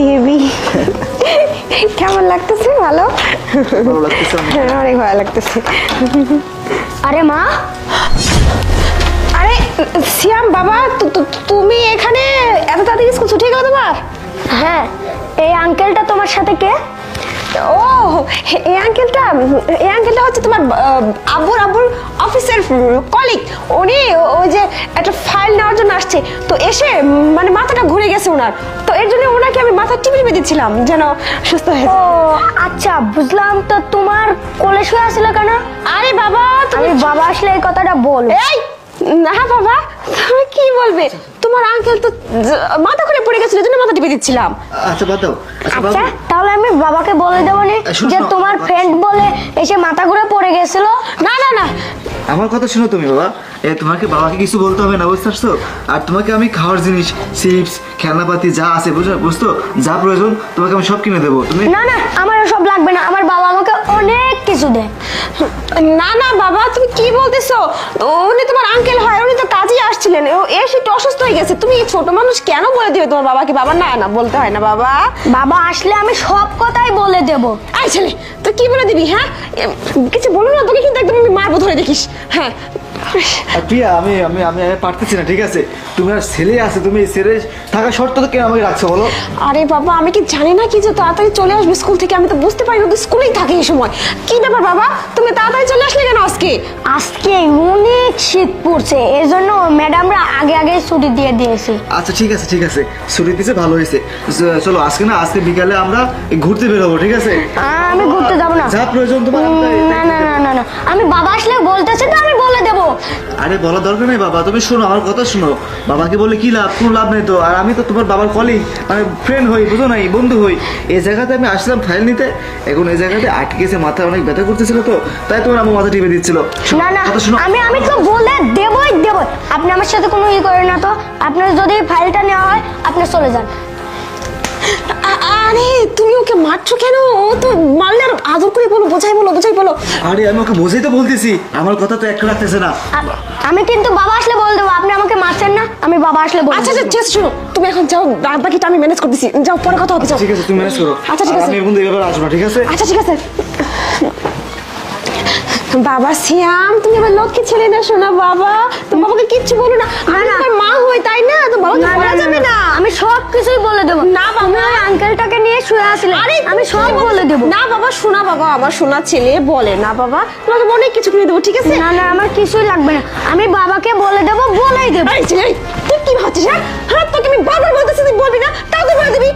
Baby কেমন লাগতেছে? ভালো ভালো লাগতেছে অনেক। অনেক ভালো লাগতেছে। আরে মা, আরে সিয়াম বাবা, তুমি এখানে এত তাড়াতাড়ি স্কুল ছুটি গেল তোমার? হ্যাঁ এই আঙ্কেলটা তোমার সাথে কে? ও এই আঙ্কেলটা হচ্ছে তোমার আব্বুর অফিসের কলিগ। উনি ওই যে একটা ফাইল নেওয়ার জন্য আসছে, তো এসে মানে মাথাটা ঘুরে গেছে ওনার, তো এর জন্য ওনাকে আমি মাথা টিপে টিপে দিচ্ছিলাম যেন সুস্থ হয়ে ও যায়। আচ্ছা বুঝলাম। তো তোমার কোলে শুয়ে আসলে কেন? আরে বাবা তুমি আমি বাবা আসলে এই কথাটা বল। এই না বাবা, তুমি কি বলবে? তোমার আঙ্কেল তো মাথা ঘুরে পড়ে গেছিল, এজন্য মাথা টিপে দিচ্ছিলাম। আচ্ছা বাদ দাও। আচ্ছা বাবু, আচ্ছা তাহলে আমি বাবাকে বলে দেবো নি শোনো, যে শোনো, তোমার ফ্রেন্ড বলে এসে মাথা ঘুরে পড়ে গেছিল। না না না, আমার কথা শুনো তুমি বাবা। তোমাকে বাবাকে কিছু বলতে হবে না, বুঝতে পারছো? আর তোমাকে আমি খাওয়ার জিনিস, চিপস, খেলনাপাতি যা আছে বুঝতো, যা প্রয়োজন তোমাকে আমি সব কিনে দেবো। তুমি না না, আমার সব লাগবে না, আমার বাবা আমাকে অনেক কিছু দেয়। না না বাবা, তুমি কি বলতেছো? উনি তোমার আঙ্কেল হয়, উনি তো কাজে আসছিলেন, ও এসে একটু অসুস্থ হয়ে গেছে। তুমি ছোট মানুষ কেন বলে দিবে তোমার বাবাকে? বাবা না না বলতে হয় না বাবা। বাবা আসলে আমি সব কথাই বলে দেব। আই ছেলে, তুই কি বলে দিবি? হ্যাঁ কিছু বলো না, তোকে কিন্তু একদম আমি মারবো, ধরে দেখিস। হ্যাঁ আর প্রিয়া, আমি আমি আমি আমি পারতেছি না, ঠিক আছে? তুমি আর ছেলে আছে, তুমি ছেলে থাকা শর্ত তো কেন আমাকে রাখছো বলো? আরে বাবা, আমি কি জানি না কি যে তাড়াতাড়ি চলে আসবে স্কুল থেকে? আমি তো বুঝতে পারি না, তো স্কুলেই থাকে এই সময়। কি ব্যাপার বাবা, তুমি তাড়াতাড়ি চলে আসলে কেন আজকে? আজকে অনেক শীত পড়ছে, এই জন্য ম্যাডামরা আগে আগে ছুটি দিয়ে দিয়েছে। আচ্ছা ঠিক আছে ঠিক আছে, ছুটি দিতে ভালো হয়েছে। চলো আজকে বিকালে আমরা ঘুরতে বেরোবো, ঠিক আছে? আমি ঘুরতে যাবো না। যা প্রয়োজন তোমার না না না না না, আমি বাবা আসলে বলতেছে তো আমি বলে দেবো। আরে বলার দরকার নেই বাবা, তুমি শোনো আমার কথা শোনো। বাবাকে বলে কি লাভ? কোনো লাভ নেই তো। আর আমি তো তোমার বাবার কলিগ, মানে ফ্রেন্ড হই, বুঝো নাই, বন্ধু হই। এই জায়গাতে আমি আসলাম ফাইল নিতে, এখন এই জায়গাতে আটকে গেছে, মাথায় অনেক ব্যথা করতেছিল, তো তাই তোমার আমার মাথা টিপে দিচ্ছিল। না না, কথা শোনো। আমি তো বলে দেবই দেবই। আপনি আমার সাথে কোনো করেন না তো। আপনার যদি ফাইলটা নেওয়া হয় আপনি চলে যান। আরে তুমি ওকে মারছো কেন? ও তো মারলে আর আদর করে বলো, বোঝাই বলো। আরে আমি ওকে বোঝাই তো বলতেছি, আমার কথা তো একটা রাখতেছে না। আমি কিন্তু বাবা আসলে বলে দেবো। আপনি আমাকে মারছেন না, আমি বাবা আসলে বলে আচ্ছা দেবো। আচ্ছা ঠিক আছে, শোনো, তুমি এখন যাও, বাকিটা আমি ম্যানেজ করতেছি। যাও, পরে কথা হবে, যাও। ঠিক আছে তুমি ম্যানেজ করো। আচ্ছা, ঠিক আর আছে। আমি এখন এইভাবে আসবো না, ঠিক আছে? আচ্ছা ঠিক আছে। বাবা সিয়াম, তুমি এবার লক্ষ্মী ছেলে না, শোনা বাবা। তো বাবাকে কিচ্ছু বলো না। আমি না। তোমার মা হই, তাই না? তো বাবাকে না, বলা না, যাবে না। আমি সব কিছুই বলে দেবো। না বাবা। তুমি ওই আঙ্কেলটাকে নিয়ে শুয়ে আসলে আরে আমি সব বলে দেবো। না বাবা, শোনা বাবা, আমার শোনা ছেলে বলে না বাবা, তোমাকে অনেক কিছু কিনে দেবো, ঠিক আছে? না না, আমার কিছুই লাগবে না, আমি বাবাকে বলে দেবো, বলেই দেবো। এই ছেলে, তুই কি ভাবছিস? হ্যাঁ তোকে আমি বারবার বলতেছি তুই বলবি না, তাও তুই বলে দিবি।